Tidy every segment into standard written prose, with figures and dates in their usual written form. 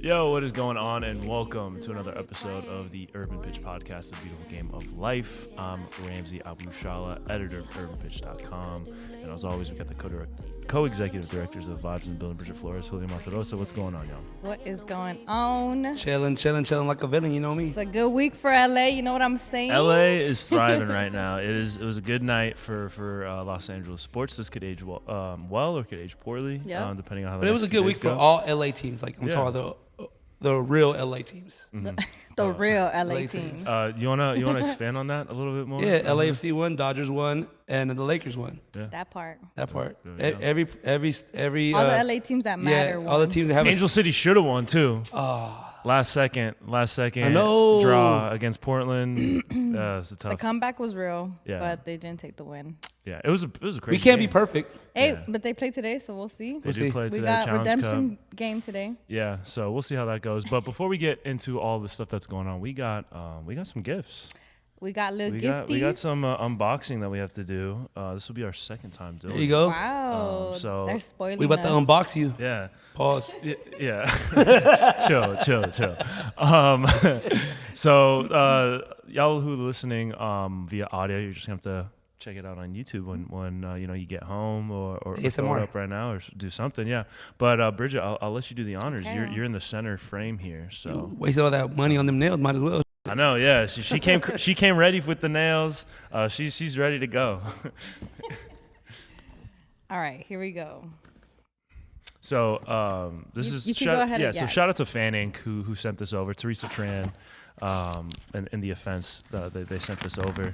Yo, what is going on? And welcome to another episode of the Urban Pitch Podcast, the beautiful game of life. I'm Ramsey Abushala, editor of urbanpitch.com. And as always, we got the co-executive directors of Vibes and Building, Bridget Flores, Julio Monterosa. What's going on, y'all? What is going on? Chilling like a villain, you know me? It's a good week for LA, you know what I'm saying? LA is thriving right now. It was a good night for Los Angeles sports. This could age well or could age poorly, depending on how. But it was a good week for all LA teams. Like I'm talking about the real LA teams. The real LA teams. You wanna expand on that a little bit more? Yeah, LAFC won, Dodgers won, and the Lakers won. Yeah. That part. Yeah. Every all the LA teams that matter. All the teams that have Angel City should have won too. Last second draw against Portland. It's a tough. The comeback was real, but they didn't take the win. Yeah, it was a crazy. We can't game. be perfect. Hey, but they play today, so we'll see. They do play today. We got Challenge redemption Cup. game today. Yeah, so we'll see how that goes. But before we get into all the stuff that's going on, we got some gifts. We got little gifties. We got some unboxing that we have to do. This will be our second time doing. There you go. Wow. So they're spoiling We about to unbox you. Yeah. Pause. Yeah. chill. So y'all who are listening via audio, you're just gonna have to check it out on YouTube when you get home or throw it up right now or do something. Yeah. But Bridget, I'll let you do the honors. Okay. You're in the center frame here. So You wasted all that money on them nails. Might as well. I know. Yeah. She came ready with the nails. She's ready to go. All right, here we go. So this is go ahead. Yeah. So shout out to FanInk who sent this over. Teresa Tran, in the offense, they sent this over.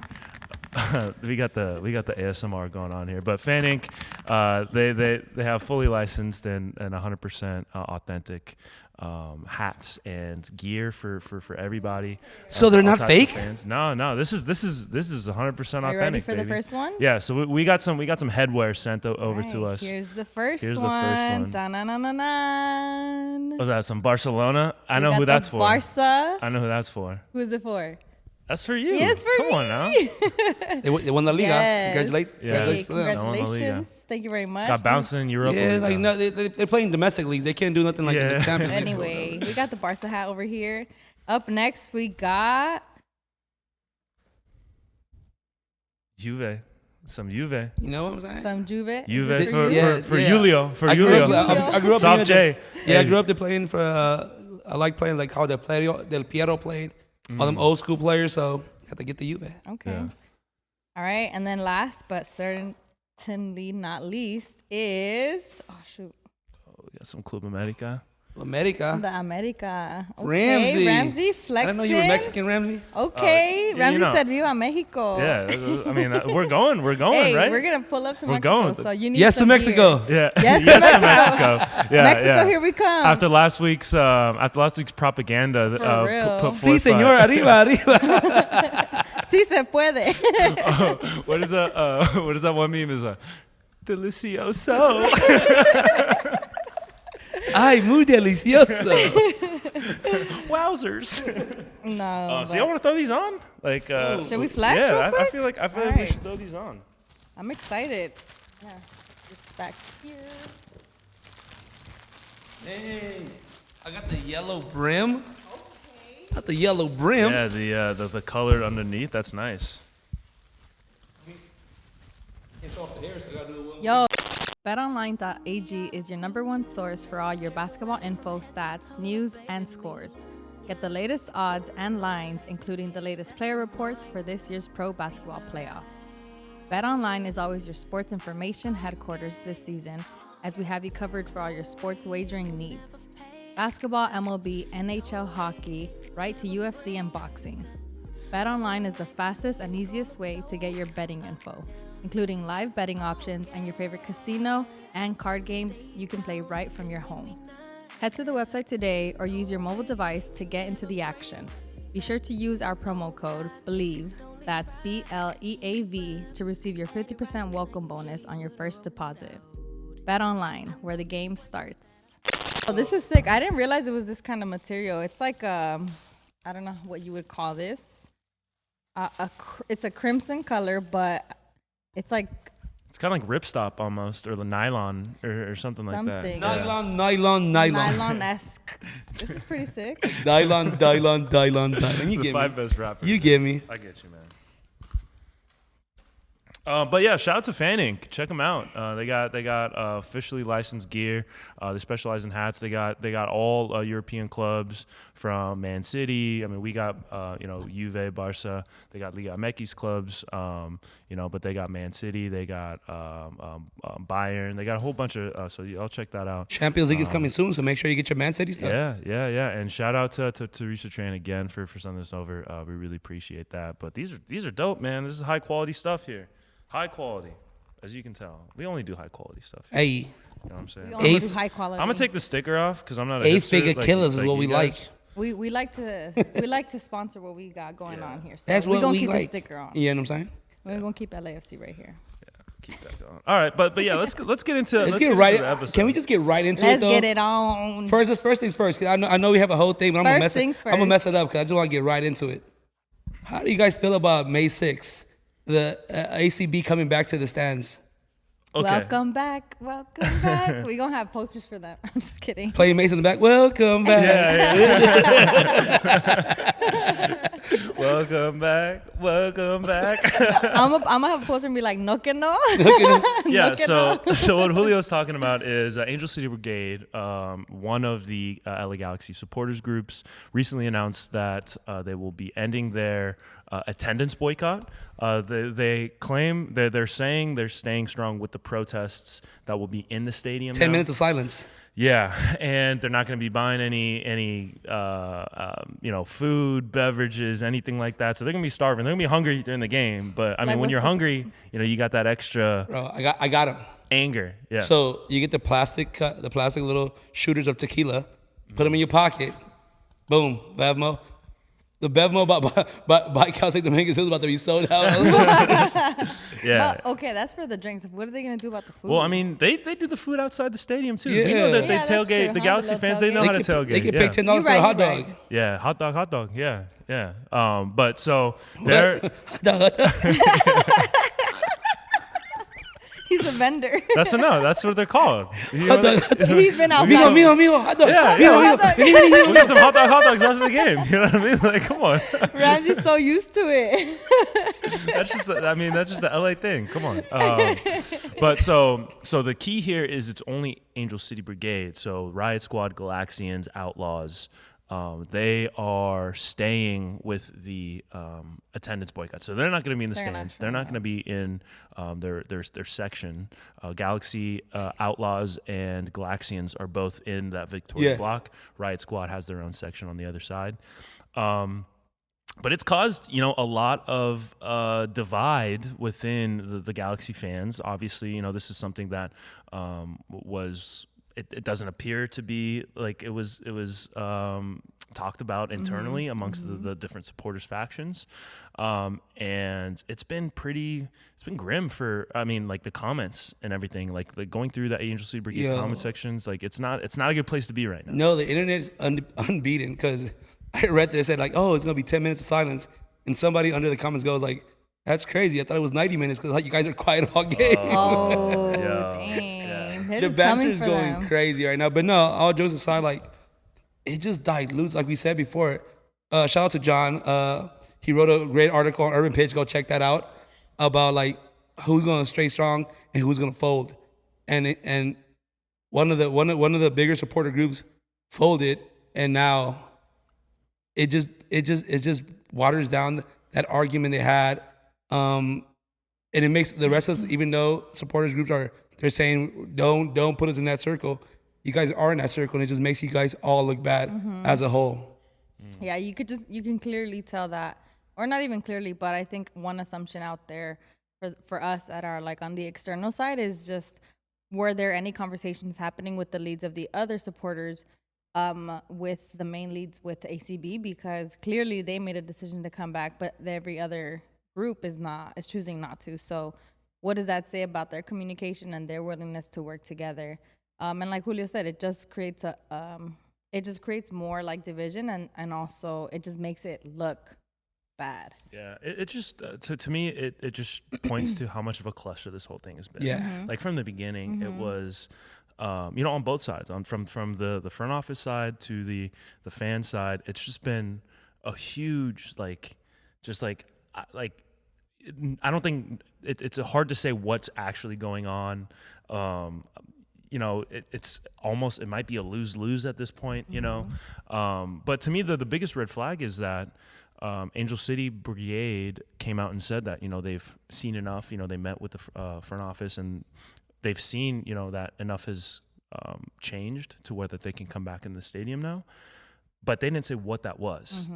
we got the ASMR going on here, but FanInk, they have fully licensed and 100% authentic hats and gear for everybody. So they're not fake? No. This is 100% authentic. Are you ready for baby. the first one? Yeah. So we got some headwear sent over to us. Here's the first one. Dun-dun-dun-dun-dun. Was that some Barcelona? I know who that's for. Barca. I know who that's for. Who's it for? That's for you. Yes, for Come me. on now. They won the Liga. Yes. Congratulations. Yeah. Hey, They won the Liga. congratulations. Thank you very much. Got bounced in Europa. Yeah, like no, they're playing domestic leagues. They can't do nothing like in the Champions League. Anyway, we got the Barca hat over here. Up next, we got Juve. Some Juve. You know what I'm saying? some Juve. Juve Is it for you? Julio. For I grew Julio. up, I grew up Soft J. Yeah, I grew up there playing for. I like playing like how Del Piero played. All them old school players. So have to get the Juve. Okay. Yeah. All right, and then last but certainly not least is We got some Club America. America. the America. Okay, Ramsey flexing. I didn't know you were Mexican, Ramsey. Okay, Ramsey said Viva Mexico. Yeah. I mean, we're going, Hey, right? we're gonna pull up to We're Mexico. going. So you need Yes to some Mexico. Yeah. Yes, yes to to Mexico. Yeah, Mexico, yeah. here we come. After last week's propaganda, real. put Sí, forth by- señor. Arriba. Sí se puede. What is that one meme? Is delicioso. Ay, muy delicioso. Wowzers. No. So y'all want to throw these on? Like, Should we flex Yeah, real I quick? feel like we Alright. should throw these on. I'm excited. Yeah, this back here. Dang. I got the yellow brim. Okay. Got the yellow brim. Yeah, the colored underneath. That's nice. It's off the hair, so I gotta do it well. Yo, betonline.ag is your #1 source for all your basketball info, stats, news, and scores. Get the latest odds and lines, including the latest player reports for this year's pro basketball playoffs. BetOnline is always your sports information headquarters this season, as we have you covered for all your sports wagering needs. Basketball, MLB, NHL hockey, right to UFC and boxing. BetOnline is the fastest and easiest way to get your betting info, including live betting options and your favorite casino and card games you can play right from your home. Head to the website today or use your mobile device to get into the action. Be sure to use our promo code BELIEVE, that's BLEAV, to receive your 50% welcome bonus on your first deposit. Bet online, where the game starts. Oh, this is sick. I didn't realize it was this kind of material. It's like, I don't know what you would call this. It's a crimson color, but it's like It's kind of like ripstop almost, or the nylon, or something like that. Something. Nylon. This is pretty sick. Nylon. You The get 5 me. best rappers. You get me. I get you, man. But yeah, shout out to FanInk. Check them out. They got officially licensed gear. They specialize in hats. They got all European clubs from Man City. I mean, we got Juve, Barca. They got Liga MX clubs. But they got Man City. They got Bayern. They got a whole bunch of. So I'll check that out. Champions League is coming soon, so make sure you get your Man City stuff. Yeah. And shout out to Teresa Tran again for sending this over. We really appreciate that. But these are dope, man. This is high quality stuff here. High quality, as you can tell. We only do high quality stuff here. Hey, You know what I'm saying? We only do high quality. I'm gonna take the sticker off because I'm not a A hipster figure like- killers is like what you we guys. like. We like to sponsor what we got going on here. So That's we're what gonna we keep like. the sticker on. You know what I'm saying? We're gonna keep LAFC right here. Keep that going. All right, but yeah, let's get into Let's let's get into right. the episode. Can we just get right into it Let's though? get it on. First things first. 'Cause I know we have a whole thing, but I'm First things gonna first. mess it up because I just want to get right into it. How do you guys feel about May 6th, the ACB coming back to the stands, Okay. Welcome back. We gonna have posters for that. I'm just kidding. playing Mace in the back? Welcome back. Yeah. Welcome back. I'm gonna have a poster and be like, no que no. Yeah, No que so no. what Julio's talking about is Angel City Brigade, one of the LA Galaxy supporters groups, recently announced that they will be ending their attendance boycott. They claim they're saying they're staying strong with the protests that will be in the stadium. 10 now. minutes of silence. Yeah, and they're not going to be buying any food, beverages, anything like that. So they're going to be starving. They're going to be hungry during the game. But I mean, Like, when what's you're the- hungry, you got that extra Bro, I got him. anger. Yeah. So you get the plastic little shooters of tequila, put them in your pocket. Boom, Bevmo. The Bevmo by Cal State Dominguez is about to be sold out. yeah. Okay, that's for the drinks. What are they gonna do about the food? Well, I mean, they do the food outside the stadium too. We Yeah. know that they Yeah, that's tailgate. true, The huh? Galaxy The fans, little they know how to tailgate. They can yeah. pay $10 for a You're hot right. dog. Yeah, hot dog. Yeah. But so they're he's a vendor. that's what they're called. You know, He's been outside. Mijo, hot dog. Yeah, Mijo, yeah. mijo. we'll get some hot dogs after the game. You know what I mean? Like, come on. Ramsey's so used to it. That's just the LA thing. Come on. But so the key here is it's only Angel City Brigade. So Riot Squad, Galaxians, Outlaws, they are staying with the attendance boycott. So they're not going to be in the They're not stands. They're not going to be in their section. Galaxy, Outlaws, and Galaxians are both in that Victoria block. Riot Squad has their own section on the other side. But it's caused, a lot of divide within the Galaxy fans. Obviously, this is something that was. It doesn't appear to be like it was talked about internally amongst the different supporters factions, and it's been grim for the comments and everything, like going through the Angel City Brigade's comment sections. Like it's not a good place to be right now. No, the internet is unbeaten because I read that it said like, oh, it's gonna be 10 minutes of silence, and somebody under the comments goes like, that's crazy. I thought it was 90 minutes because you guys are quiet all game. Oh, Yeah. dang. They're The just banter coming is for going them. crazy right now. But no, all jokes aside, like it just dilutes, like we said before. Shout out to John. He wrote a great article on Urban Pitch. Go check that out about like who's going to stay strong and who's going to fold. And one of the bigger supporter groups folded, and now it just waters down that argument they had. And it makes the rest of us, even though supporters groups they're saying don't put us in that circle. You guys are in that circle, and it just makes you guys all look bad as a whole. Yeah, you can clearly tell that, or not even clearly, but I think one assumption out there for us that are like on the external side is just, were there any conversations happening with the leads of the other supporters, with the main leads with ACB, because clearly they made a decision to come back, but every other group is choosing not to. So what does that say about their communication and their willingness to work together? And like Julio said, it just creates more like division, and also it just makes it look bad. Yeah, it just to me it just points to how much of a cluster this whole thing has been. Yeah. Like from the beginning, it was, on both sides, from the front office side to the fan side. It's just been a huge I don't think it's hard to say what's actually going on. It's almost, it might be a lose-lose at this point, But to me, the biggest red flag is that Angel City Brigade came out and said that, they've seen enough. They met with the front office and they've seen, that enough has changed to whether they can come back in the stadium now. But they didn't say what that was.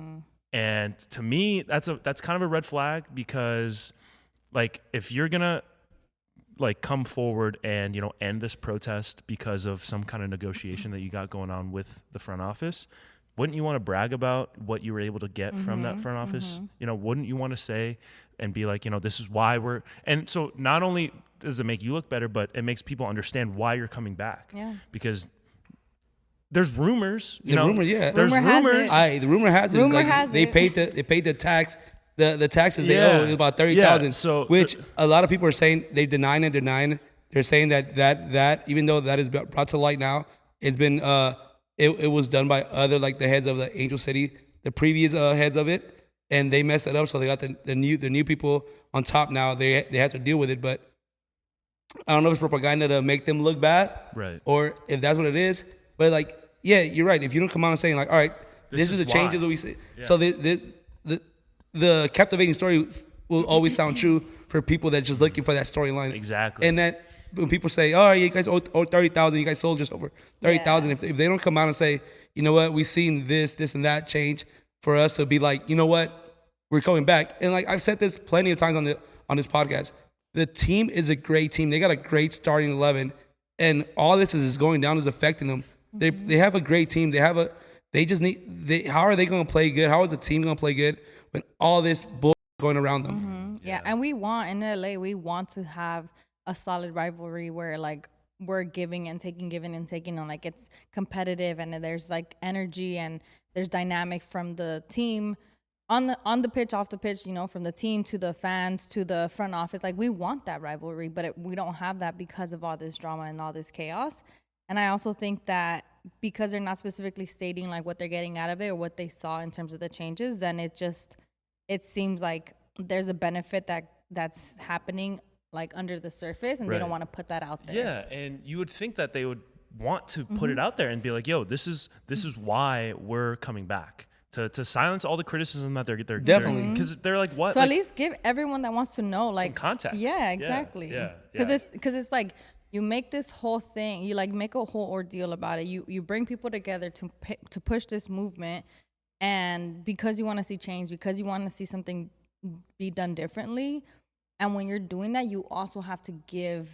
And to me, that's kind of a red flag because, like, if you're gonna come forward and end this protest because of some kind of negotiation that you got going on with the front office, wouldn't you want to brag about what you were able to get from that front office? Wouldn't you want to say and be like, this is why we're, and so not only does it make you look better, but it makes people understand why you're coming back. Yeah. Because there's rumors, Rumor, yeah. There's Rumor has rumors. it. The rumor has it. Rumor like, has they it. paid the tax. The taxes they Yeah. owe is about 30,000. Yeah, so which a lot of people are saying they denying. They're saying that even though that is brought to light now, it's been it was done by other, like the heads of the Angel City, the previous heads of it, and they messed it up. So they got the new people on top now. They have to deal with it, but I don't know if it's propaganda to make them look bad, Right. or if that's what it is. But like, yeah, you're right. If you don't come out and saying like, all right, this is the why. changes that we see. Yeah. So the captivating story will always sound true for people that just looking for that storyline. Exactly. And that when people say, "Oh, you guys owe 30,000, you guys sold just over 30,000," if they don't come out and say, "You know what, we've seen this, and that change," for us to be like, "You know what, we're coming back." And like I've said this plenty of times on this podcast, the team is a great team. They got a great starting 11, and all this is going down is affecting them. They have a great team. They just need. How are they going to play good? How is the team going to play good when all this bull going around them? Yeah, and we want in LA, we want to have a solid rivalry where like we're giving and taking, and like it's competitive and there's like energy and there's dynamic from the team on the pitch, off the pitch, from the team to the fans to the front office. Like we want that rivalry, but we don't have that because of all this drama and all this chaos. And I also think that because they're not specifically stating like what they're getting out of it or what they saw in terms of the changes, then it seems like there's a benefit that's happening like under the surface, and Right. they don't want to put that out there. Yeah, and you would think that they would want to put it out there and be like, "Yo, this is why we're coming back." To silence all the criticism that they're Definitely. because they're like, what? So like, at least give everyone that wants to know like context. Yeah, exactly. Yeah. Because it's like you make this whole thing, you like make a whole ordeal about it. You bring people together to push this movement, and because you want to see change, because you want to see something be done differently. And when you're doing that, you also have to give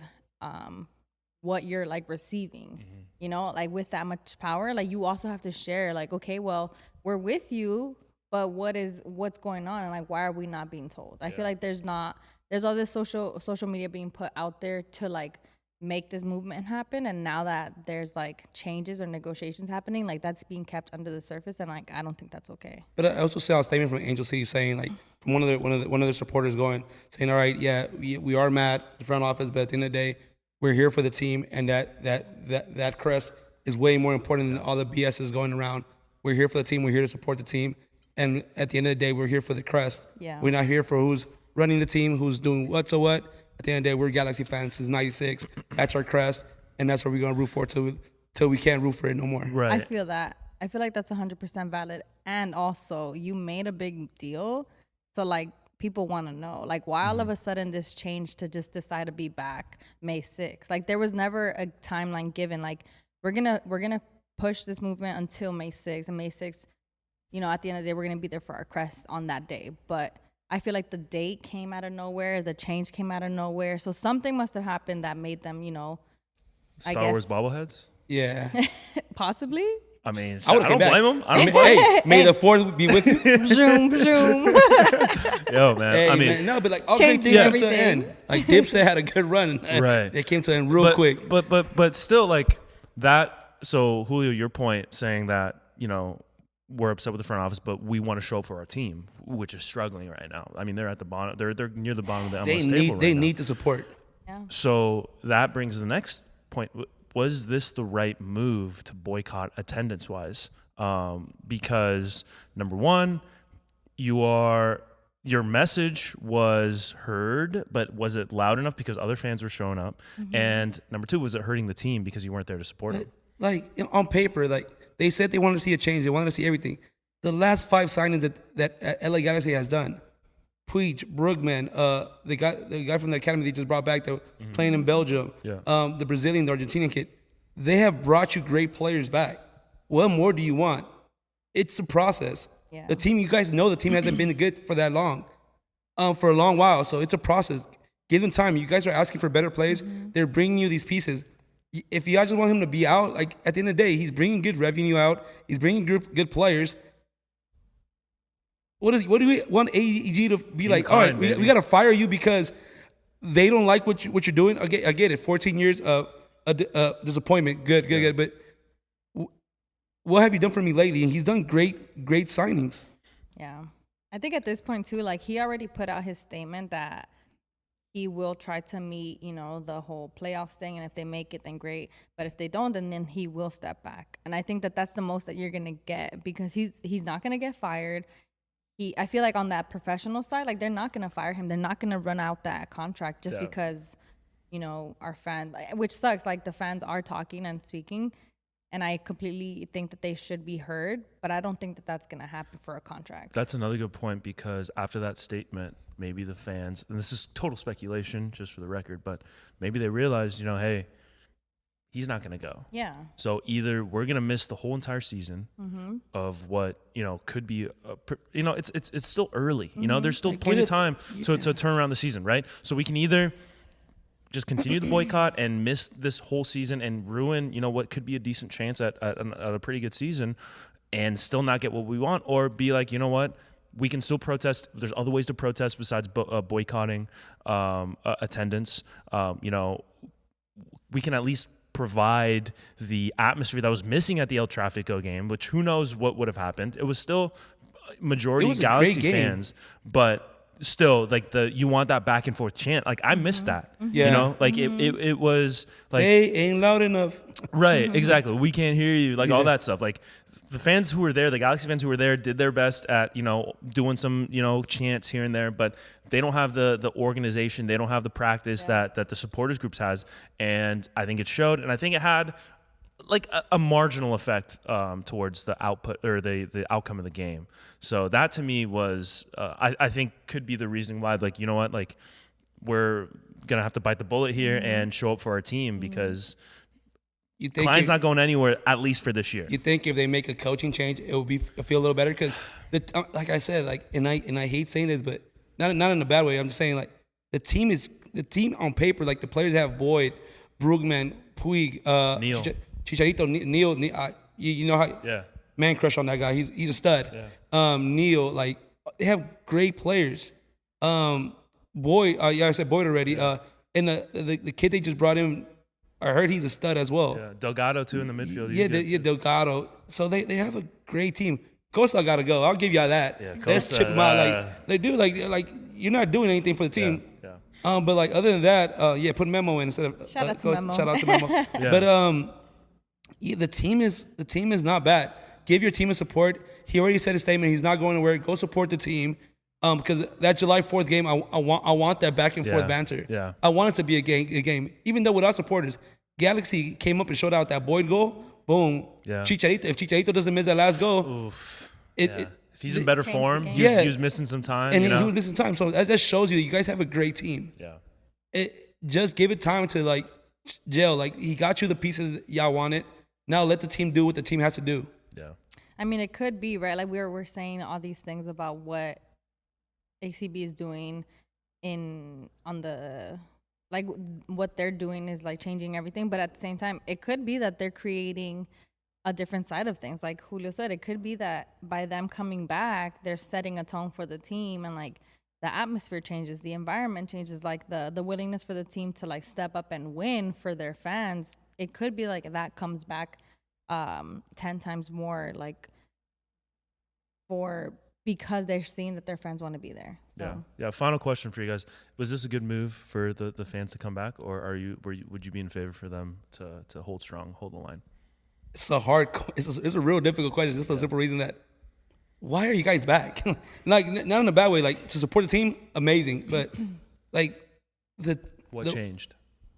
what you're like receiving, like with that much power, like you also have to share like, okay, well, we're with you, but what's going on? And like, why are we not being told? I feel like there's all this social media being put out there to like make this movement happen. And now that there's like changes or negotiations happening, like that's being kept under the surface. And like, I don't think that's okay. But I also saw a statement from Angel City saying, like, from one of the supporters saying, all right, yeah, we are mad at the front office, but at the end of the day, we're here for the team, and that crest is way more important than all the BS is going around. We're here for the team. We're here to support the team, and at the end of the day, we're here for the crest. Yeah. We're not here for who's running the team, who's doing what. At the end of the day, we're Galaxy fans since '96. That's our crest, and that's what we're gonna root for till we can't root for it no more. Right. I feel that. I feel like that's 100% valid. And also, you made a big deal, so like people want to know, like, why all of a sudden this changed to just decide to be back May 6th? Like, there was never a timeline given. Like, we're gonna push this movement until May 6th, and May 6th, at the end of the day, we're gonna be there for our crest on that day. But I feel like the date came out of nowhere, the change came out of nowhere, so something must have happened that made them, Star Wars bobbleheads. Yeah. possibly. I mean, I I would've don't came back. blame them. I don't blame Hey, may the fourth be with you. Zoom. Yo, man. Hey, I mean, man, no, but like all Changing great things come to an everything. end. Like Dipset had a good run. Right. They came to an end real quick. But still, like that. So Julio, your point saying that we're upset with the front office, but we want to show up for our team, which is struggling right now. I mean, they're at the bottom. They're near the bottom of the MLS table right They now. need the support. Yeah. So that brings the next point. Was this the right move to boycott attendance-wise? Because, number one, your message was heard, but was it loud enough because other fans were showing up? And number two, was it hurting the team because you weren't there to support them? Like on paper, like they said they wanted to see a change. They wanted to see everything. The last 5 signings that LA Galaxy has done, Puig, Brugman, the guy from the academy they just brought back that playing in Belgium, the Brazilian, the Argentinian kid, they have brought you great players back. What more do you want? It's the process. Yeah. The team, you guys know the team hasn't been good for that long, for a long while. So it's a process. Give them time. You guys are asking for better players. They're bringing you these pieces. If you guys just want him to be out, like at the end of the day, he's bringing good revenue out. He's bringing good players. What do we want AEG to be Team like? kind, All right, baby. we got to fire you because they don't like what you're doing. I get it. 14 years of disappointment. Good. But what have you done for me lately? And he's done great signings. Yeah. I think at this point too, like he already put out his statement that he will try to meet, the whole playoffs thing. And if they make it, then great. But if they don't, then he will step back. And I think that that's the most that you're going to get because he's not going to get fired. I feel like on that professional side, like they're not going to fire him. They're not going to run out that contract just because, our fans, which sucks. Like the fans are talking and speaking. And I completely think that they should be heard, but I don't think that that's going to happen for a contract. That's another good point because after that statement, maybe the fans, and this is total speculation just for the record, but maybe they realized, hey, he's not going to go. Yeah. So either we're going to miss the whole entire season of what, could be, it's still early. There's still plenty of time to turn around the season, right? So we can either just continue the boycott and miss this whole season and ruin, what could be a decent chance at a pretty good season and still not get what we want, or be like, you know what, we can still protest. There's other ways to protest besides boycotting attendance. We can at least provide the atmosphere that was missing at the El Tráfico game, which who knows what would have happened. It was still majority Galaxy fans, but still, like you want that back and forth chant. Like I missed that. Yeah. It was like they ain't loud enough. Right, exactly. We can't hear you. Like all that stuff. Like the fans who were there, the Galaxy fans who were there, did their best at doing some chants here and there, but they don't have the organization. They don't have the practice that the supporters groups has, and I think it showed. And I think it had like a marginal effect towards the output or the outcome of the game. So that to me was, I think could be the reason why, like, you know what, like we're going to have to bite the bullet here and show up for our team because Klein's not going anywhere, at least for this year. You think if they make a coaching change, it will feel a little better? Because, like I said, like, and I hate saying this, but not in a bad way. I'm just saying, like, the team on paper, like the players have Boyd, Brugman, Puig, Neil. Chicharito, Neil, you know how man crush on that guy. He's a stud. Yeah. Neil, like they have great players. Boyd, I said Boyd already. And the kid they just brought in, I heard he's a stud as well. Yeah, Delgado too in the midfield. Delgado. So they have a great team. Costa got to go. I'll give y'all that. Yeah, let's chip him out. Like they do. Like you're not doing anything for the team. Yeah. But like other than that, put Memo in instead of shout out to Memo. Shout out to Memo. But the team is not bad. Give your team a support. He already said a statement. He's not going nowhere. Go support the team. Because that July 4th game, I want that back and forth banter. Yeah. I want it to be a game. Even though with our supporters, Galaxy came up and showed out that Boyd goal. Boom. Yeah. Chicharito. If Chicharito doesn't miss that last goal, if he's in better changed the form, game. he was missing some time. And he was missing time. So that just shows you guys have a great team. Yeah. Just give it time to like gel. Like he got you the pieces y'all wanted. Now let the team do what the team has to do. Yeah. I mean, it could be, right? Like we're saying all these things about what ACB is doing on the, like what they're doing is like changing everything. But at the same time, it could be that they're creating a different side of things. Like Julio said, it could be that by them coming back, they're setting a tone for the team and like the atmosphere changes, the environment changes, like the willingness for the team to like step up and win for their fans. It could be like that comes back 10 times more like because they're seeing that their fans want to be there. So. Yeah. Final question for you guys: was this a good move for the fans to come back, or would you be in favor for them to hold strong, hold the line? It's it's a real difficult question, just for the simple reason that why are you guys back? Like, not in a bad way. Like, to support the team, amazing, but like What changed?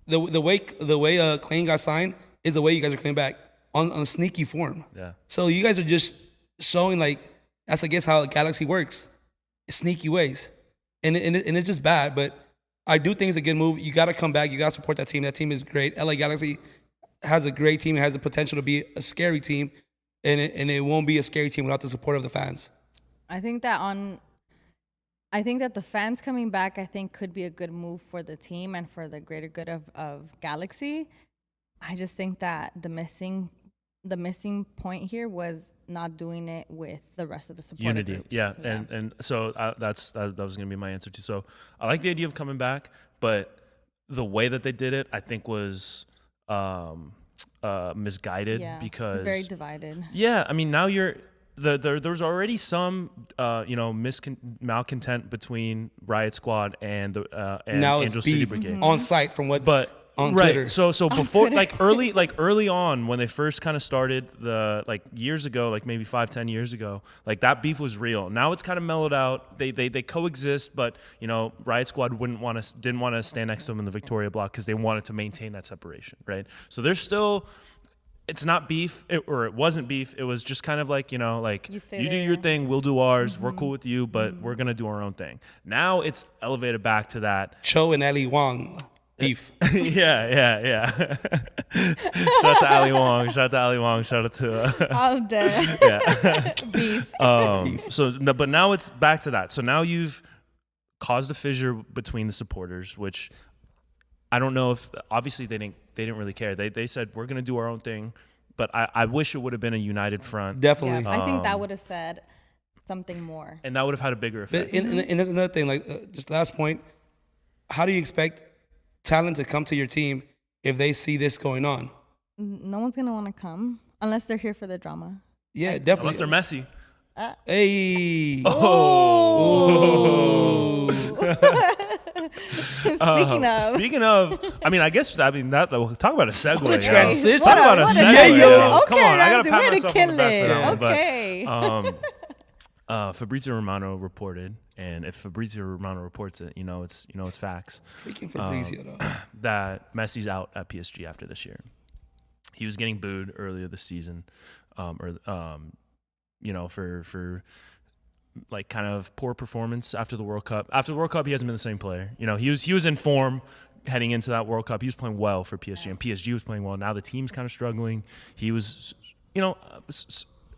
The way Clayton got signed is the way you guys are coming back on a sneaky form. Yeah. So you guys are just showing like that's I guess how Galaxy works, sneaky ways, and it's just bad. But I do think it's a good move. You got to come back. You got to support that team. That team is great. LA Galaxy has a great team. It has the potential to be a scary team, and it won't be a scary team without the support of the fans. I think that the fans coming back, I think, could be a good move for the team and for the greater good of Galaxy. I just think that the missing point here was not doing it with the rest of the support. Unity, groups. yeah. And so that was going to be my answer too. So I like the idea of coming back, but the way that they did it, I think, was misguided because it's very divided. Yeah, I mean, now there's already some malcontent between Riot Squad and now Angel it's City beef Brigade on site from what. But on right, Twitter. so before early on when they first kind of started years ago, like maybe 5-10 years ago, like that beef was real. Now it's kind of mellowed out. They coexist, but Riot Squad didn't want to stand next to them in the Victoria block because they wanted to maintain that separation, right? So there's still. It's not beef, it wasn't beef. It was just kind of like, you do your thing, we'll do ours. Mm-hmm. We're cool with you, but we're going to do our own thing. Now it's elevated back to that. Cho and Ali Wong beef. yeah. Shout out to Ali Wong. Shout out to... All dead. Yeah. Beef. But now it's back to that. So now you've caused a fissure between the supporters, which... I don't know if obviously they didn't really care. They said we're gonna do our own thing, but I wish it would have been a united front. Definitely, I think that would have said something more, and that would have had a bigger effect. And there's another thing, just last point. How do you expect talent to come to your team if they see this going on? No one's gonna want to come unless they're here for the drama. Yeah, definitely. Unless they're Messi. Hey. Oh. Speaking of, I mean, that talk about a segue. What a transition. Talk about a segue. Yeah, yo. Okay, Come on, I Ramsey, gotta pat way to myself kill on the back for that it. one. Okay. But, Fabrizio Romano reported, and if Fabrizio Romano reports it, it's facts. Freaking Fabrizio, though. That Messi's out at PSG after this year. He was getting booed earlier this season, for like kind of poor performance after the World Cup. After the World Cup, he hasn't been the same player. He was in form heading into that World Cup. He was playing well for PSG, and PSG was playing well. Now the team's kind of struggling. He was, it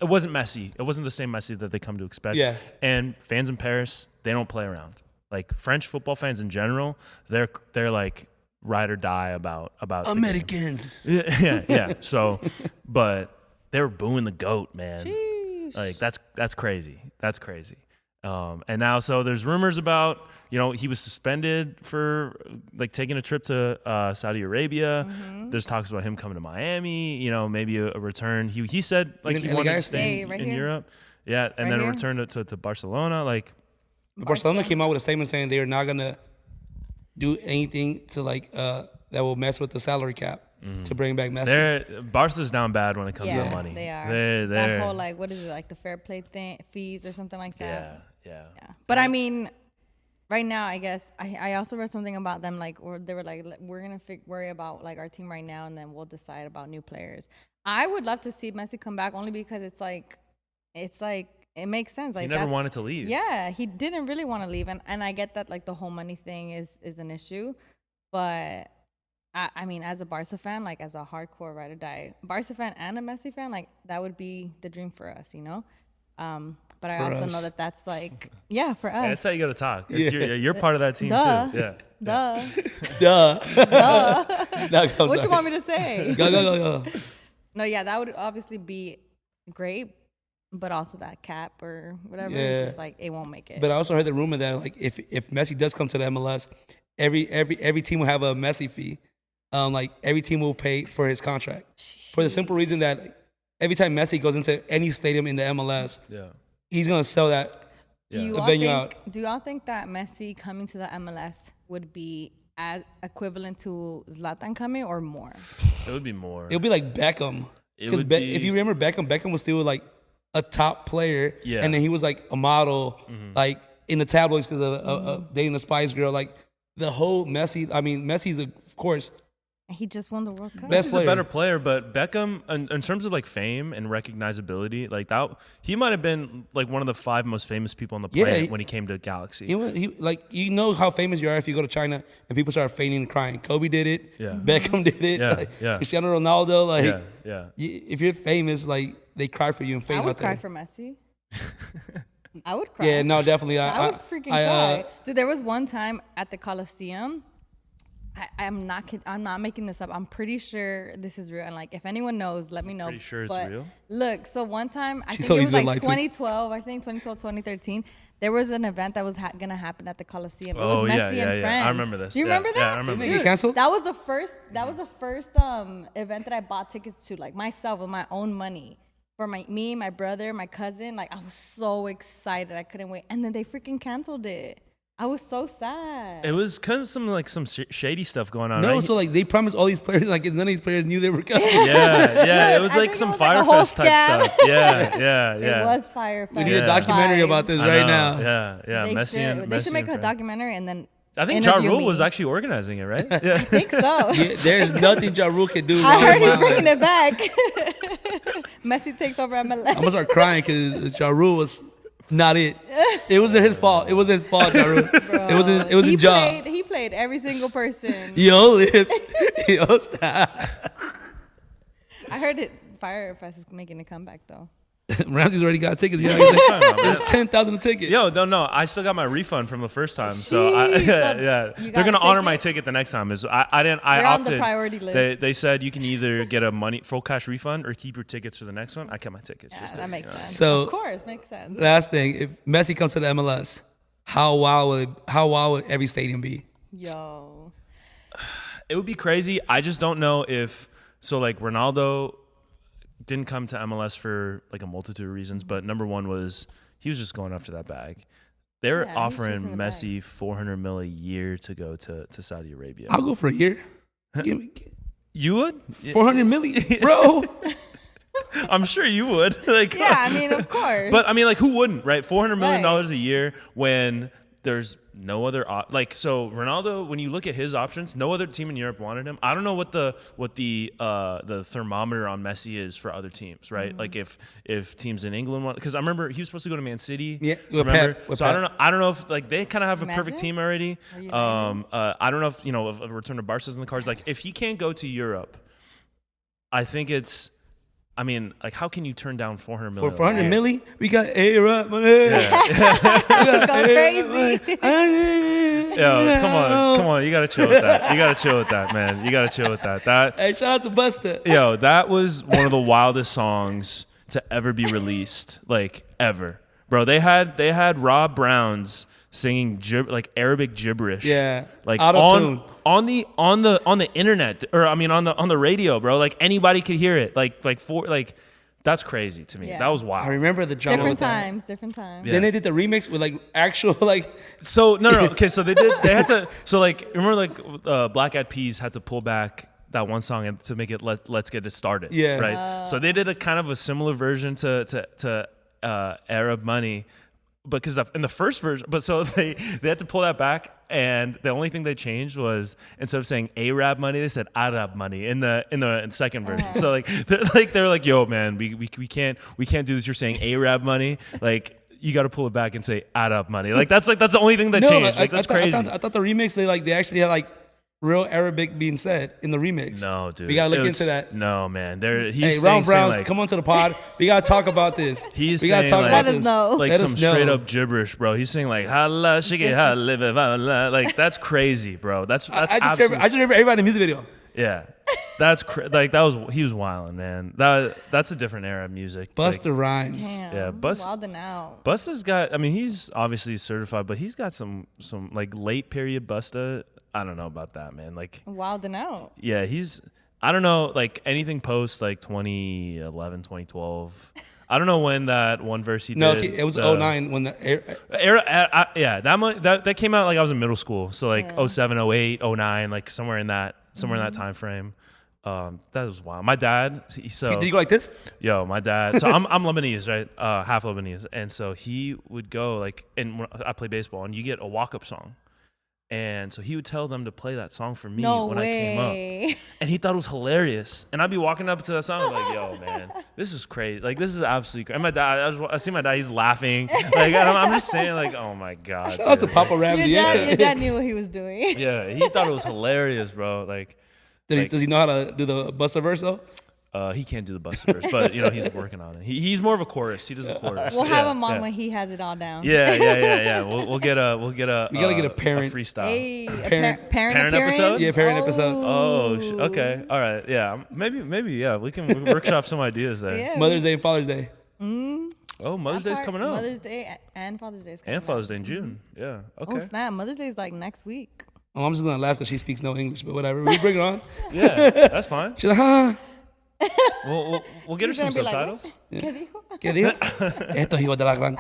wasn't Messi. It wasn't the same Messi that they come to expect. Yeah. And fans in Paris, they don't play around. Like French football fans in general, they're like ride or die about Americans. Yeah. So, but they were booing the GOAT, man. Sheesh. Like that's crazy. That's crazy. And now, so there's rumors about, he was suspended for like taking a trip to Saudi Arabia. Mm-hmm. There's talks about him coming to Miami, maybe a return. He said like he wanted to stay in Europe. Yeah. And then a return to Barcelona. Like Barcelona came out with a statement saying they are not going to do anything to that will mess with the salary cap. Mm-hmm. To bring back Messi. Barca's down bad when it comes to money. They are. That whole what is it, the fair play fees or something like that? Yeah. But I mean, right now, I guess I also read something about them or they were like, we're gonna worry about our team right now, and then we'll decide about new players. I would love to see Messi come back only because it's like it makes sense. He never wanted to leave. Yeah, he didn't really want to leave, and I get that the whole money thing is an issue, but. I mean, as a Barca fan, as a hardcore ride or die Barca fan and a Messi fan, that would be the dream for us, But I also know that that's for us. Yeah, that's how you got to talk. You're part of that team too. Duh. What you want me to say? Go. No, yeah, that would obviously be great, but also that cap or whatever, it's just it won't make it. But I also heard the rumor that if Messi does come to the MLS, every team will have a Messi fee. Every team will pay for his contract for the simple reason that every time Messi goes into any stadium in the MLS, he's gonna sell that. Do you The all venue think? out. Do y'all think that Messi coming to the MLS would be as equivalent to Zlatan coming or more? It would be more. It'll be like Beckham. It Because would be- if you remember Beckham was still like a top player. Yeah. And then he was like a model, like in the tabloids because of dating a Spice Girl. Like the whole Messi's of course. And he just won the World Cup. Best Messi's a better player, but Beckham, in terms of like fame and recognizability, like that, he might have been like one of the 5 most famous people on the planet when he came to Galaxy. He like you know how famous you are if you go to China and people start fainting and crying. Kobe did it. Yeah. Beckham did it. Yeah, like, yeah. Cristiano Ronaldo. Like Yeah. if you're famous, like they cry for you and I faint would out there. cry for Messi. I would cry. Yeah, no, definitely. I would freaking cry. Dude, there was one time at the Coliseum. I'm not kidding. I'm not making this up. I'm pretty sure this is real. And like, if anyone knows, let me know. Pretty sure it's But real? Look, so one time, I She's think so it was easy to lie like to. 2012. I think 2012, 2013. There was an event that was gonna happen at the Coliseum. It Oh, was yeah, Messi yeah, and yeah. friends. I remember this. Do you Yeah, remember that? yeah, I remember Didn't it this. get canceled? That was the first event that I bought tickets to, like myself with my own money. For me, my brother, my cousin. Like, I was so excited. I couldn't wait. And then they freaking canceled it. I was so sad. It was kind of some shady stuff going on. No, right? so like they promised all these players, like none of these players knew they were coming. yeah. It was I like think some it was like a whole Firefest type scam. stuff. Yeah. It was Fire. We need a documentary about this I right know. now. Yeah. They Messi and should. They should Messi make and a friends. documentary and then I think Ja interview Rule me. was actually organizing it, right? Yeah. I think so. Yeah, there's nothing Ja Rule can do. I wrong heard in he's my bringing life. it back. Messi takes over MLS. I'm gonna start crying because Ja Rule was not it. It wasn't his fault. It wasn't his fault, Ja Rule. It wasn't. It was a job. He played every single person. Yo, lips. Yo, stop. I heard it. Firefest is making a comeback though. Ramsey's already got tickets. Yeah, What are you talking about, man? there's 10,000 a ticket. Yo, no, I still got my refund from the first time, so Jeez, yeah, you got they're gonna a honor my ticket? ticket the next time. I didn't. I You're on opted. the priority list. They said you can either get a full cash refund or keep your tickets for the next one. I kept my tickets. Yeah, just that to, makes sense. So- of course, makes sense. Last thing, if Messi comes to the MLS, how wild would every stadium be? Yo, It would be crazy. I just don't know if like Ronaldo didn't come to MLS for like a multitude of reasons, but number one was he was just going after that bag. They were Yeah, he was offering chasing the bag. Messi $400 million a year to go to Saudi Arabia. I'll go for a year. Give me You would? 400 million, bro. I'm sure you would. Like, yeah. I mean, of course. but I mean, like, who wouldn't, right? $400 million Right. a year when there's no other so Ronaldo, when you look at his options, no other team in Europe wanted him. I don't know what the thermometer on Messi is for other teams, right? Like if teams in England want, because I remember he was supposed to go to Man City. Yeah, with remember? Pep, with So Pep. I don't know if like they kind of have a perfect Imagine. team already. Are you ready? I don't know if if a return to Barca's in the cards. Like if he can't go to Europe, I think it's. I mean, like, how can you turn down $400 million? For 400 milli, we got A-Rap money. Go crazy. Yo, come on, you gotta chill with that. You gotta chill with that, man. You gotta chill with that. Hey, shout out to Busta. Yo, that was one of the wildest songs to ever be released, like ever, bro. They had Rob Browns singing like Arabic gibberish, Yeah, like auto-tune. on the internet, or I mean on the radio, bro. Like anybody could hear it, like that's crazy to me. Yeah. That was wild. I remember the drama Different with that. times. Different times. Yeah. Then they did the remix with like actual like So no. Okay, so they had to. So like, remember like Black Eyed Peas had to pull back that one song and to make it Let's Get It Started. Yeah. Right. So they did a kind of a similar version to Arab Money, because in the first version, but so they had to pull that back, and the only thing they changed was instead of saying Arab money, they said Arab money in the second version. So like they're like, yo man, we can't do this. You're saying Arab money, like. You got to pull it back and say Arab money. Like that's the only thing that changed. Like that's crazy. I thought the remix they actually had like real Arabic being said in the remix. No, dude. We gotta look It into was- that. No, man. He's Hey, saying Ron Browns, like, come on to the pod. We gotta talk about this. He's we gotta saying talk like, about Let us this. know. like Let some us know. straight up gibberish, bro. He's saying like "Hala shiki ha live like that's crazy, bro. That's I just absolute- remember everybody in the music video. yeah. That's like he was wilding, man. That's a different era of music. Busta Like, Rhymes. Damn. Yeah, Wilding out. Busta's got. I mean, he's obviously certified, but he's got some like late period Busta. I don't know about that, man. Like, Wilding out. yeah, I don't know, like anything post like 2011, 2012. I don't know when that one verse he No, did. it was 09 when the yeah, that came out like I was in middle school. So like 07, 08, 09, like somewhere in that time frame. That was wild. My dad, so did you go like this? Yo, my dad. So I'm Lebanese, right? Half Lebanese, and so he would go like, and when I play baseball, and you get a walk-up song, and so he would tell them to play that song for me when I came up, and he thought it was hilarious. And I'd be walking up to that song, I'm like, yo, man, this is crazy. Like this is absolutely crazy. And my dad, I see my dad, he's laughing. Like I'm just saying, like, oh my god. Shout out to Papa Ramsey. Your dad knew what he was doing. Yeah, he thought it was hilarious, bro. Like. Does he know how to do the Buster verse though? He can't do the Buster verse, but he's working on it. He's more of a chorus. He does the chorus. We'll have him on when he has it all down. Yeah. We'll get a. We gotta get a parent freestyle. Hey, parent episode. Yeah, parent episode. Oh, okay. All right. Yeah. Maybe. Yeah. We can workshop some ideas there. Yeah. Mother's Day and Father's Day. Oh, Mother's Day's coming up. Mother's Day and Father's Day is coming up. And Father's Day in June. Yeah. Okay. Oh snap! Mother's Day is like next week. Oh, I'm just gonna laugh because she speaks no English, but whatever. We bring her on. Yeah, that's fine. She's like, huh? We'll get her some subtitles. Like, ¿Qué dijo? ¿Qué dijo? Esto es hijo de la gran.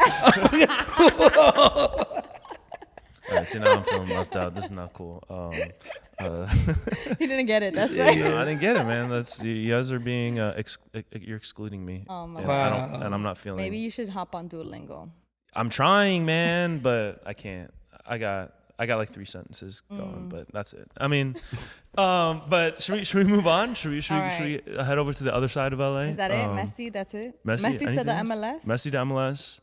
All right, see, now I'm feeling left out. This is not cool. He didn't get it. That's No, I didn't get it, man. That's you guys are being you're excluding me. Oh my God. And I'm not feeling. Maybe you should hop on Duolingo. I'm trying, man, but I can't. I got like 3 sentences going, but that's it. I mean, but should we move on? Should we head over to the other side of LA? Is that it? Messi, that's it? Messi to the else? MLS? Messi to MLS.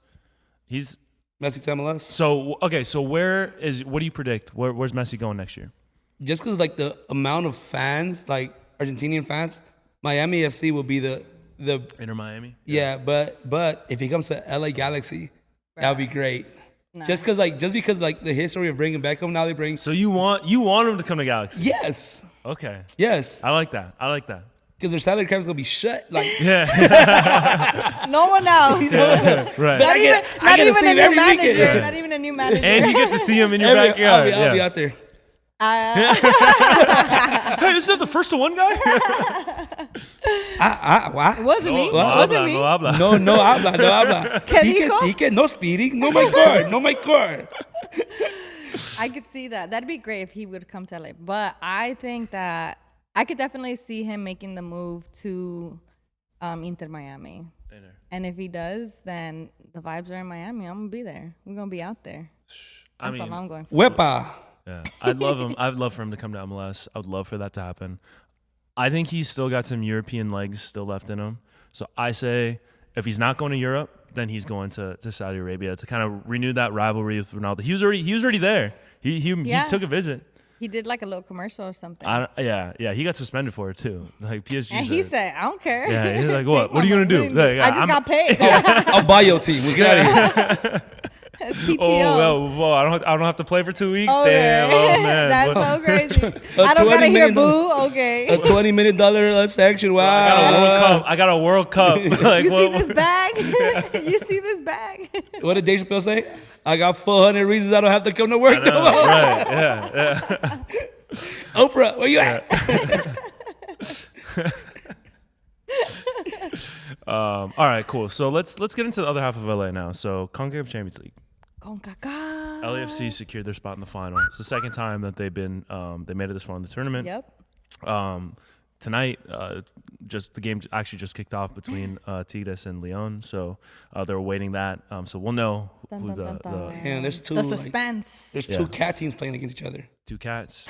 He's Messi to MLS. so okay. So what do you predict? Where's Messi going next year? Just because like the amount of fans, like Argentinian fans, Miami FC will be the Inter Miami. yeah. But if he comes to LA Galaxy, that would be great. Nah. Just because the history of bringing Beckham, now they bring. So you want him to come to Galaxy? Yes. Okay. Yes. I like that. Because their salary cap's gonna be shut. Like Yeah. No one else. Right. Not even a new manager. weekend. Not even a new manager. And you get to see him in your backyard. I'll be out there. Hey, isn't that the first to one guy? What? It wasn't me. No Wasn't me. habla. No habla. ¿Qué dijo? He no speeding. No my car. I could see that. That'd be great if he would come to LA. But I think that I could definitely see him making the move to Inter Miami. And if he does, then the vibes are in Miami. I'm going to be there. We're going to be out there. That's all I'm going for. Wepa. Yeah, I'd love him. I'd love for him to come to MLS. I would love for that to happen. I think he's still got some European legs still left in him. So I say if he's not going to Europe, then he's going to Saudi Arabia to kind of renew that rivalry with Ronaldo. He was already there. He took a visit. He did like a little commercial or something. Yeah. He got suspended for it too. Like PSG. And he said, I don't care. Yeah, he's like, what? What are you gonna do? Like, I just got paid. I'll buy your team. We'll get out of here. PTO. Well, I don't have to play for 2 weeks. Okay. Damn, oh man. That's so crazy. I don't gotta hear boo. Okay. A $20 million section. Wow. I got a World Cup. Like, You see this bag? You see this bag? What did Dave Chappelle say? I got 400 reasons I don't have to come to work. I know, right? Yeah. Oprah, where you at? All right, cool. So let's get into the other half of LA now. So CONCACAF Champions League. CONCACAF. LAFC secured their spot in the final. It's the second time that they made it this far in the tournament. Yep. Tonight, just the game actually just kicked off between Tigres and Leon, so they're awaiting that. So we'll know who the Man, there's two. The suspense. There's two cat teams playing against each other. two cats.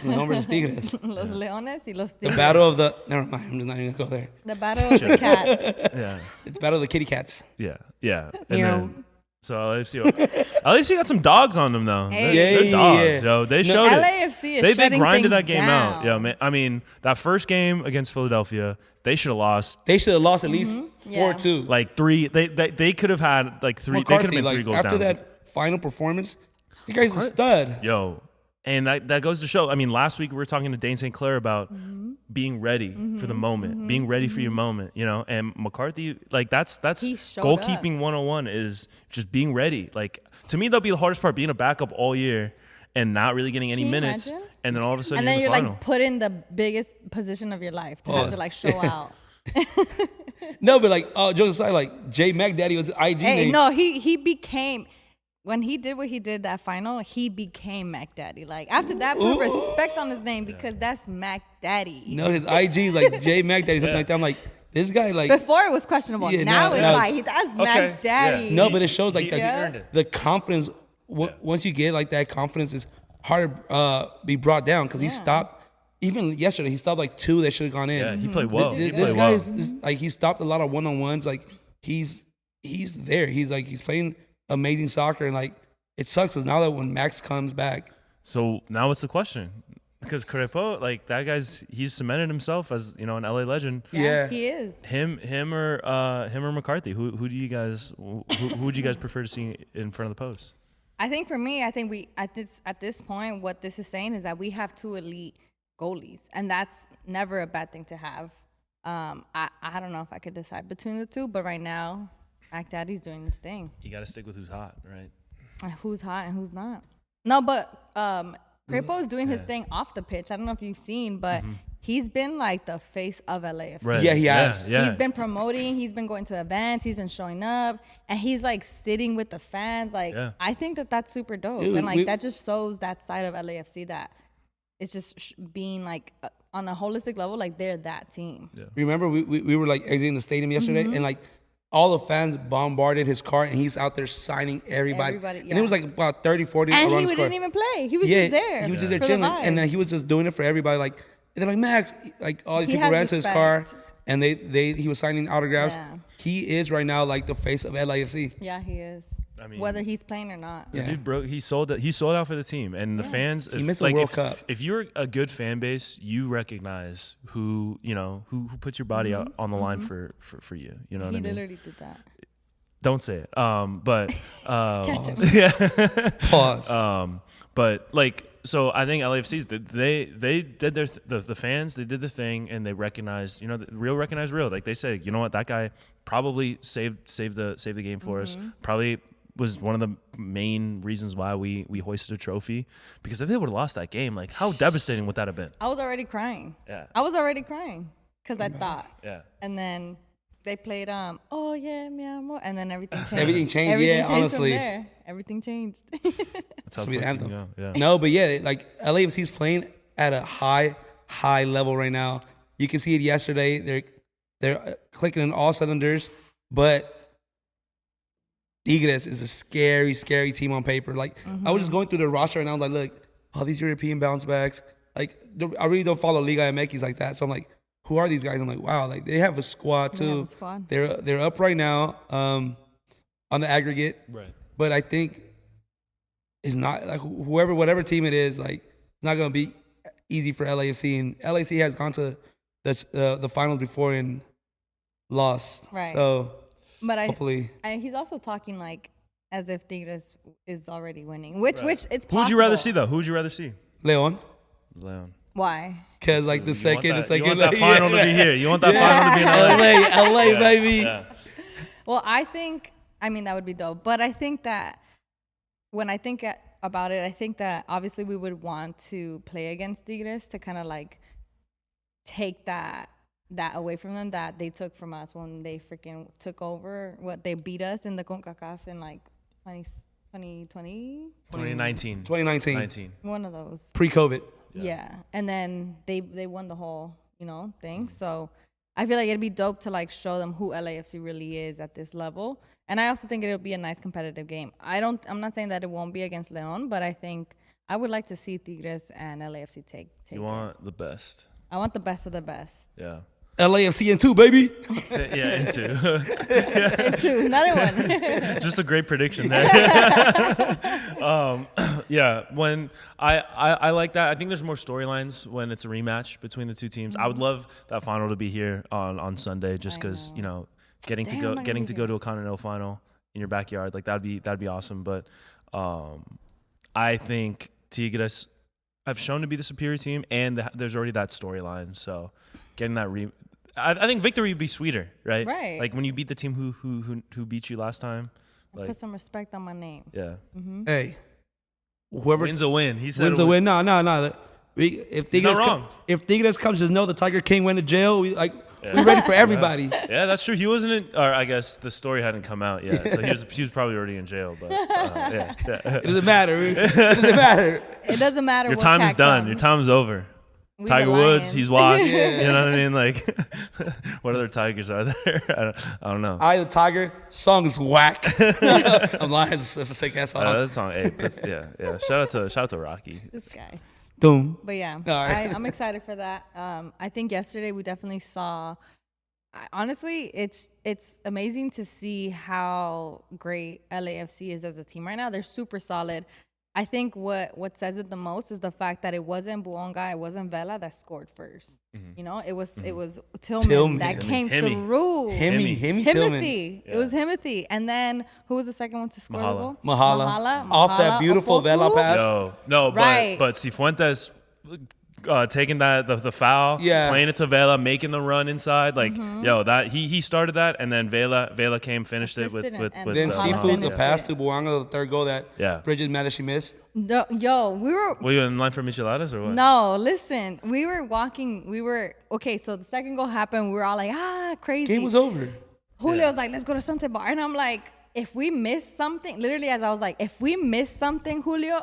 Leon versus Tigres. Los Leones y los The Tigres. battle of the. Never mind. I'm just not even gonna go there. The battle of the cats. Yeah, It's battle of the kitty cats. yeah. And Meow. then so LAFC got some dogs on them though. Hey. They're dogs, yo. They showed it. LAFC is They shutting grinded things that game down. out. Yeah, man. I mean, that first game against Philadelphia, they should have lost. They should have lost at least Yeah. 4-2. Like three, they could have had like three. They could have been 3 goals after down. that final performance, you guys a stud. Yo, and that goes to show. I mean, last week we were talking to Dane St. Clair about being ready for the moment, being ready for your moment. You know, and McCarthy, like that's He showed goalkeeping 101 is just being ready. Like to me, that'll be the hardest part: being a backup all year and not really getting any Can you minutes, imagine? and then all of a sudden And then you're you're in the final. like put in the biggest position of your life to have to like show out. No, but like, jokes aside, like J Mac Daddy was IG name. No, he became. When he did what he did that final, he became Mac Daddy. Like after that, put respect on his name because that's Mac Daddy. No, his IG is like J Mac Daddy, something like that. I'm like, this guy like. Before it was questionable. Yeah, now it's now like that's Mac Daddy. No, but it shows like He that. earned it. The confidence. Once you get like that confidence, is hard to be brought down because he stopped. Even yesterday, he stopped like 2 that should have gone in. Yeah, he played well. This guy is like he stopped a lot of one-on-ones. Like he's there. He's playing amazing soccer, and like it sucks because now that when Max comes back. So now what's the question? Because Crepo, like that he's cemented himself as an LA legend. Yeah. He is. Him or McCarthy. Who do you guys who would you guys prefer to see in front of the post? I think for me, we at this point, what this is saying is that we have 2 elite goalies, and that's never a bad thing to have. I don't know if I could decide between the 2, but right now, Mac Daddy's doing this thing. You got to stick with who's hot, right? Who's hot and who's not? No, but Crepo's doing his thing off the pitch. I don't know if you've seen, but he's been like the face of LAFC. Right. Yeah, he has. Yeah. He's been promoting. He's been going to events. He's been showing up, and he's like sitting with the fans. Like I think that's super dope, Dude, and like that just shows that side of LAFC that it's just being like on a holistic level, like they're that team. Yeah. Remember, we were like exiting the stadium yesterday, and like all the fans bombarded his car, and he's out there signing everybody. And it was like about 30, 40 And around he his car. didn't even play. He was just there. He was just there for the chilling, and then vibes. he was just doing it for everybody. Like, and they're like, Max, like all these He people has ran to his car, respect. and he was signing autographs. Yeah. He is right now like the face of LAFC. Yeah, he is. I mean, Whether he's playing or not. The dude broke. He sold out for the team, and the fans. He missed the like, World Cup. If you're a good fan base, you recognize who puts your body out on the line for you. You know what I He mean? literally did that. Don't say it. But Catch him. yeah. Pause. But like, so I think LAFC's they did the fans, they did the thing, and they recognized, real recognize real. Like they say, you know what, that guy probably saved the game for us. Probably was one of the main reasons why we hoisted a trophy. Because if they would have lost that game, like how devastating would that have been? I was already crying. Yeah. I was already crying because I thought. Yeah. And then they played oh yeah, mi amor, and then everything changed. Everything changed. Everything Yeah, changed honestly. From there. Everything changed. That's how To be the quick it anthem. can go. Yeah. No, but yeah, like LAFC's playing at a high level right now. You can see it yesterday. They're clicking in all cylinders, but Tigres is a scary team on paper. Like I was just going through the roster and I was like, look, all these European bounce backs. Like I really don't follow Liga MX like that. So I'm like, who are these guys? I'm like, wow, like they have a squad They too. have a squad. They're up right now on the aggregate. Right. But I think it's not like whatever team it is, like it's not gonna be easy for LAFC. And LAFC has gone to the finals before and lost. Right. So But hopefully, he's also talking like as if Tigres is already winning, which it's possible. Who would you rather see though? Who would you rather see? Leon, Leon. Why? because like the second, You want that final to be here. You want that final to be in LA. LA, baby. Yeah. Well, I mean, that would be dope. But I think that when I think about it, I think that obviously we would want to play against Tigres to kind of like take that away from them that they took from us when they freaking took over. They beat us in the CONCACAF in like 2020? 2019. 2019, One of those. pre-COVID. Yeah. And then they won the whole, thing. So I feel like it'd be dope to like show them who LAFC really is at this level. And I also think it'll be a nice competitive game. I'm not saying that it won't be against Leon, but I think I would like to see Tigres and LAFC take You want the best. I want the best of the best. Yeah. LAFC in 2, baby. Yeah, into. In 2, not in 1. Just a great prediction there. Yeah, when I like that. I think there's more storylines when it's a rematch between the two teams. I would love that final to be here on Sunday, just because getting to go to a continental final in your backyard, like that'd be awesome. But I think Tigres have shown to be the superior team, and there's already that storyline. So getting that I think victory would be sweeter, right? Right. Like when you beat the team who beat you last time. Like, Put some respect on my name. yeah. Hey, whoever Wins a win. He said wins a win. No. If He's not Tigres wrong. if Tigres comes, just know the Tiger King went to jail. We ready for everybody. Yeah, that's true. He wasn't in, or I guess the story hadn't come out yet, so he was probably already in jail. But yeah. It doesn't matter. It doesn't matter. It doesn't matter. Your what time is cat done. comes. Your time's over. We Tiger the Woods, Lions. he's washed. Yeah. You know what I mean? Like, what other Tigers are there? I don't know. I the Tiger song is whack. I'm lying. That's a sick ass song. That song, yeah. Shout out to Rocky. This guy. Doom. But yeah, right. I'm excited for that. I think yesterday we definitely saw. Honestly, it's amazing to see how great LAFC is as a team right now. They're super solid. I think what says it the most is the fact that it wasn't Buonga, it wasn't Vela that scored first. You know, it was Tillman that came through. Tillman. Himothy. It was Himothy. And then who was the second one to score the goal? Mahala. Off that beautiful Vela pass. No, Right. but Cifuentes taking the foul, Yeah. playing it to Vela, making the run inside, like that he started that, and then Vela came, finished it with Then Mahala Seafood, the finished pass it. to Buanga, the third goal that Bridget mad that she missed. No, yo, we were. Were you in line for micheladas or what? No, listen, we were walking. Okay, so the second goal happened. We were all like, crazy. Game was over. Julio was like, let's go to Sunset Bar. And I'm like, if we miss something, literally as I was like, if we miss something, Julio,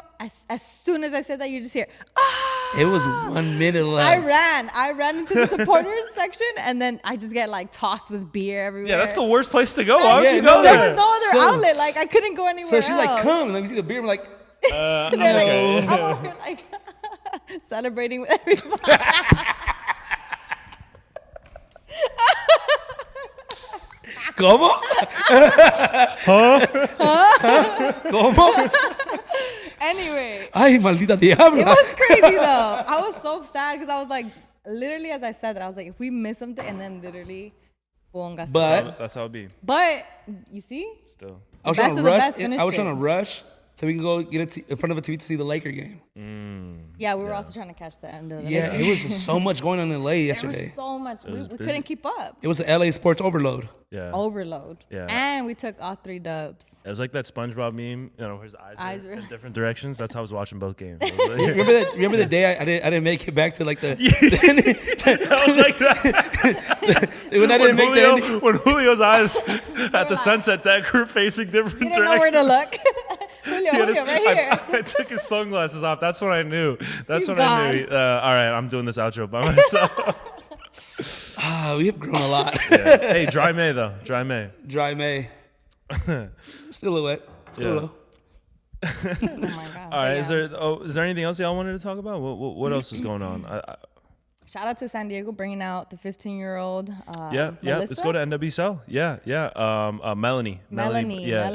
as soon as I said that, you just hear, It was 1 minute left. I ran into the supporters section, and then I just get like tossed with beer everywhere. Yeah, that's the worst place to go. Why would you no, go There there? was no other outlet. Like, I couldn't go anywhere So she's like, else. come. And let me see the beer. I'm like, They're like, I'm over here, like, celebrating with everybody. ¿Cómo? ¿Cómo? Anyway, Ay, maldita diabla. it was crazy though. I was so sad because I was like, literally as I said that, I was like, if we miss something, and then literally, Buonga scored. But That's how it be. But you see, Still. I was best trying to of the rush. best finished I was trying to it. rush so we can go get in front of a TV to see the Laker game. yeah, we were also trying to catch the end of the Yeah, it was so much going on in LA There yesterday. was so much. We busy. couldn't keep up. It was an LA sports overload. Yeah. Overload. Yeah. And we took all 3 dubs. It was like that SpongeBob meme, where his eyes Eyes were were- in different directions. That's how I was watching both games. I was like, Remember the day I didn't make it back to like the I was like that. when I didn't make the ending. When Julio's eyes at the sunset deck were facing different You didn't know where directions. to look. Julio, Julio, right here. I took his sunglasses off. That's when I knew. That's He's when I knew. All right, I'm doing this outro by myself. We have grown a lot. Yeah. Hey, dry May though. Dry May. Dry May. Still a wet. Still low. Oh my God. All right. Yeah. Is there anything else y'all wanted to talk about? What else is going on? Shout out to San Diego bringing out the 15-year-old. Yeah. Let's go to NWSL. Yeah. Melanie. Melanie Yeah.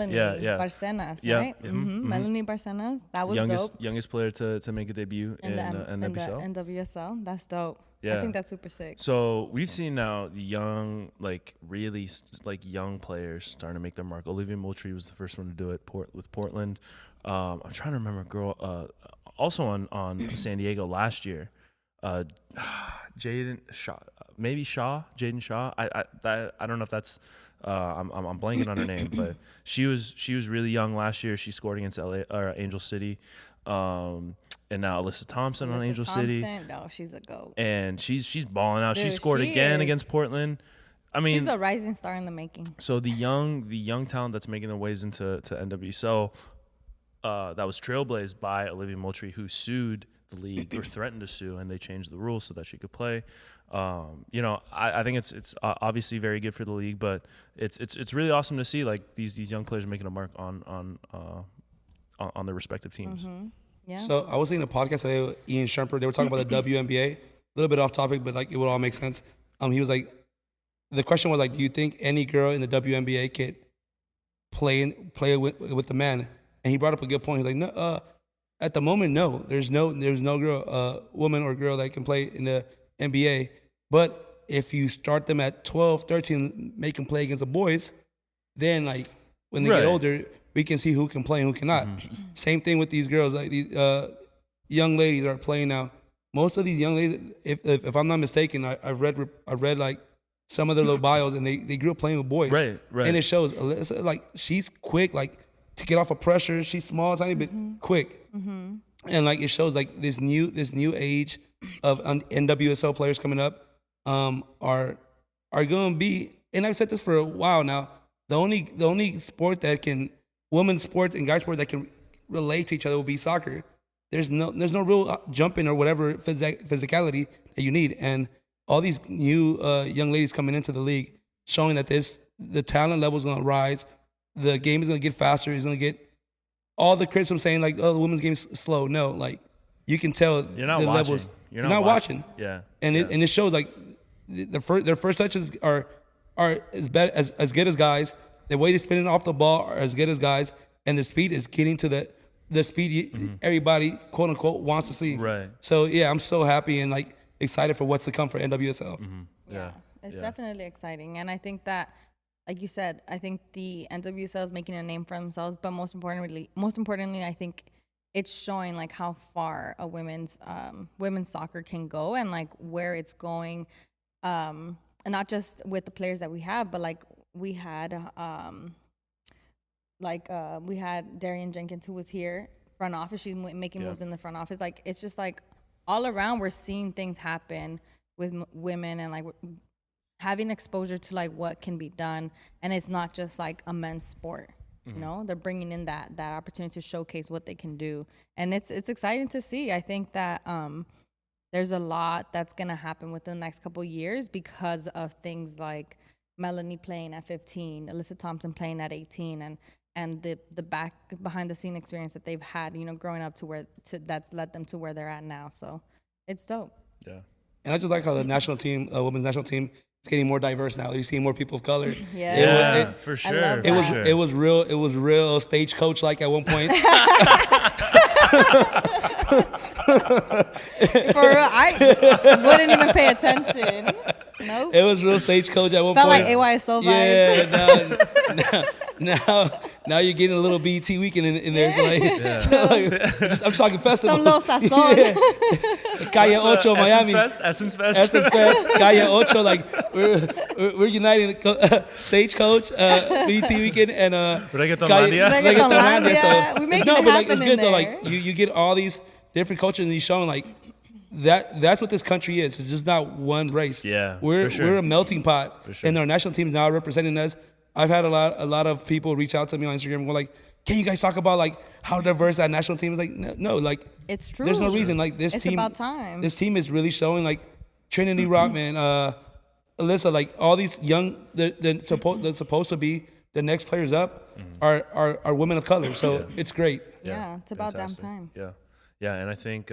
Barcenas, Yeah. right? Melanie Barcenas. That was dope. Youngest player to make a debut in NWSL. NWSL. That's dope. Yeah. I think that's super sick. So we've seen now the young, really young players starting to make their mark. Olivia Moultrie was the first one to do it with Portland. I'm trying to remember a girl also on San Diego last year. Jaden Shaw, maybe Shaw, Jaden Shaw. I don't know if that's I'm blanking on her name, but she was really young last year. She scored against Angel City, and now Alyssa Thompson on Angel City. No, she's a goat. And she's balling out. Dude, she scored she again is. against Portland. I mean, She's a rising star in the making. so the young talent that's making their ways into NWSL, that was trailblazed by Olivia Moultrie, who sued the league or threatened to sue, and they changed the rules so that she could play. I think it's obviously very good for the league, but it's really awesome to see these young players making a mark on their respective teams. Mm-hmm. Yeah. So I was seeing a podcast today with Ian Shumpert. They were talking about the WNBA. A little bit off topic, but it would all make sense. He was like, the question was do you think any girl in the WNBA could play with the man? And he brought up a good point. He's like, no, at the moment, no. There's no girl, woman or girl that can play in the NBA. But if you start them at 12, 13, make them play against the boys, then when they Right. get older, we can see who can play and who cannot. Mm-hmm. Same thing with these girls. These young ladies are playing now. Most of these young ladies, if I'm not mistaken, I read some of their little bios, and they grew up playing with boys. Right. And it shows she's quick, to get off of pressure. She's small, tiny bit quick. Mm-hmm. And it shows this new age of NWSL players coming up are are going to be, and I've said this for a while now, the only sport that can, women's sports and guys sport that can relate to each other will be soccer. There's no real jumping or whatever physicality that you need. And all these new young ladies coming into the league showing that the talent level is going to rise. The game is going to get faster. It's going to get all the criticism saying like, oh, the women's game is slow. No, like you can tell You're not the watching. levels. You're not watching. Yeah. And it shows like their first touches are as good as guys. The way they spin it off the ball are as good as guys, and the speed is getting to the speed everybody quote unquote wants to see. Right. So yeah, I'm so happy and like excited for what's to come for NWSL. Yeah, it's definitely exciting, and I think that, like you said, I think the NWSL is making a name for themselves, but most importantly, I think it's showing like how far a women's soccer can go and like where it's going, and not just with the players that we have, but like we had Darian Jenkins, who was here front office. She's making moves in the front office. Like it's just like all around we're seeing things happen with women and like having exposure to like what can be done, and it's not just like a men's sport. You know, they're bringing in that opportunity to showcase what they can do, and it's exciting to see. I think that there's a lot that's gonna happen within the next couple of years because of things like Melanie playing at 15, Alyssa Thompson playing at 18, and the behind the scene experience that they've had, you know, growing up that's led them to where they're at now. So it's dope. Yeah. And I just like how the national team, women's national team, is getting more diverse now. You're seeing more people of color. For sure. It was real stagecoach like at one point. For real, I wouldn't even pay attention. Nope. It was real stagecoach at one Felt point. like AYSO vibes. Yeah, now you're getting a little BT weekend in there. So like, I'm talking festival. Some little sazon. Calle Ocho, Miami. Essence Fest. Calle Ocho, like we're uniting stagecoach, BT weekend, and Reggaetonlandia. So, we make no, it but like happen it's good in though. there. Like you get all these different cultures and you're showing like that's what this country is. It's just not one race. Yeah, we're for sure. we're a melting pot, For sure. and our national team is now representing us. I've had a lot of people reach out to me on Instagram and go like, "Can you guys talk about like how diverse that national team is?" Like, no, like It's true. there's no reason. Like this It's team, about time. This team is really showing like Trinity Rockman, Alyssa, like all these young they're supposed to be the next players up are women of color. So it's great. Yeah, it's about Fantastic. damn time. Yeah, and I think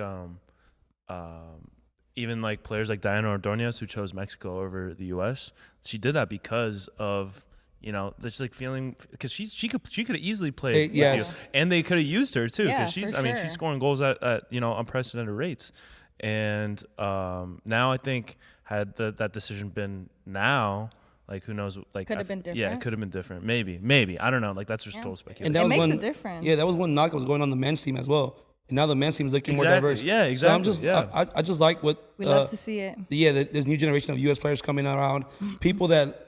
even like players like Diana Ordonez, who chose Mexico over the U.S., she did that because of, you know, just like feeling, because she could have easily played with yes. you, and they could have used her too, Yeah, because she's for I mean sure. she's scoring goals at you know, unprecedented rates, and now I think had that decision been now, like who knows, like Could have been Yeah, it different. could have been different. Maybe I don't know. Like that's just total speculation. And that It was makes one, a difference. Yeah, that was one knock that was going on the men's team as well. And now the men's team is looking more diverse. Yeah, So exactly. I'm just, Yeah. I just like what We love to see it. there's new generation of U.S. players coming around. People that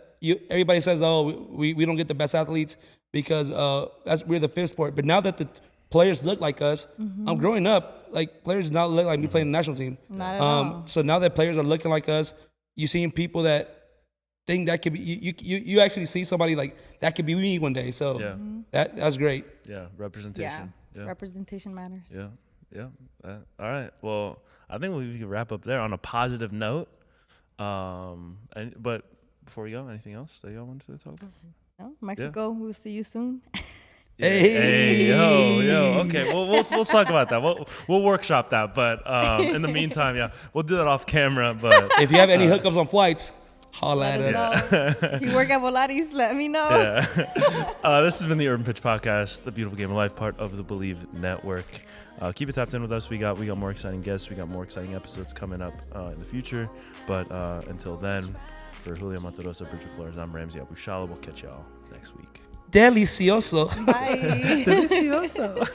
everybody says, oh, we don't get the best athletes because we're the fifth sport. But now that the players look like us, I'm growing up, like players not look like me playing the national team. Not at all. So now that players are looking like us, you're seeing people that think that could be you actually see somebody like that could be me one day. So Yeah. that's great. Yeah, representation. Yeah. Representation matters. Yeah. All right. Well, I think we can wrap up there on a positive note. But before we go, anything else that y'all wanted to talk about? No? Mexico, we'll see you soon. Hey, yo. Okay, well, we'll talk about that. We'll workshop that. But in the meantime, yeah, we'll do that off camera. But if you have any hookups on flights, holla at Let us. us know. If you work at Volaris, let me know. yeah. This has been the Urban Pitch Podcast, the beautiful game of life, part of the Believe Network. Keep it tapped in with us. We got more exciting guests. We got more exciting episodes coming up in the future. But until then, for Julio Monterosa, Bridget Flores, I'm Ramsey Abushala. We'll catch y'all next week. Delicioso. Bye. Delicioso.